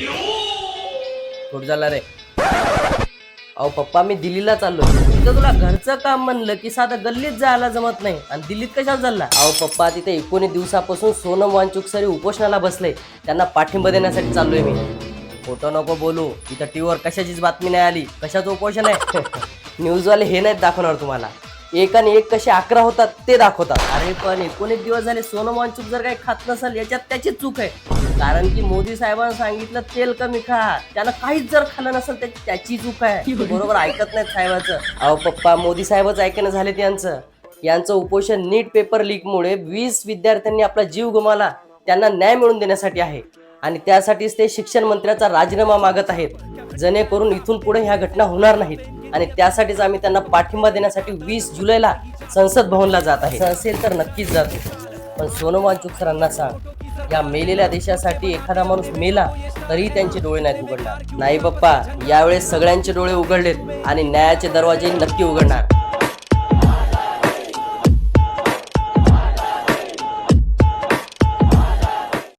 कुठं झाला रे? अहो पप्पा, मी दिल्लीला चाललोय. तिथं तुला घरचं काम म्हणलं की साधं गल्लीत जायला जमत नाही, आणि दिल्लीत कशाला चालला? अहो पप्पा, तिथे 19 दिवसापासून सोनम वांचूक सरी उपोषणाला बसले. त्यांना पाठिंबा देण्यासाठी चाललोय मी. खोटं नको बोलू, इथं टीव्हीवर कशाचीच बातमी नाही आली. कशाचं उपोषण आहे? न्यूजवाले हे नाहीत दाखवणार तुम्हाला. एक आणि एक कसे 11 होतात ते दाखवतात. अरे पण 19 दिवस झाले सोनम वांचूक जर काही खात नसेल, याच्यात त्याची चूक आहे. कारण की मोदी साहेबांनी सांगितलं तेल कमी खा, त्यानं काहीच जर खाल्लं नसेल त्याची चूक आहे. बरोबर ऐकत नाहीत साहेबाचं. अहो पप्पा, मोदी साहेबच ऐकणं झाले यांचं उपोषण नीट पेपर लीकमुळे 20 विद्यार्थ्यांनी आपला जीव गमावला, त्यांना न्याय मिळवून देण्यासाठी आहे. आणि त्यासाठीच ते शिक्षण मंत्र्याचा राजीनामा मागत आहेत, जेणेकरून इथून पुढे ह्या घटना होणार नाहीत. आणि त्यासाठीच आम्ही त्यांना पाठिंबा देण्यासाठी 20 जुलैला संसद भवनला जात आहे. असेल तर नक्कीच जातो. पण सोनम वांचूक सरांना सांग, या मेलेल्या देशासाठी एखादा माणूस मेला तरी त्यांचे डोळे नाहीत उघडणार. नाही पप्पा, यावेळेस सगळ्यांचे डोळे उघडलेत आणि न्यायाचे दरवाजे नक्की उघडणार.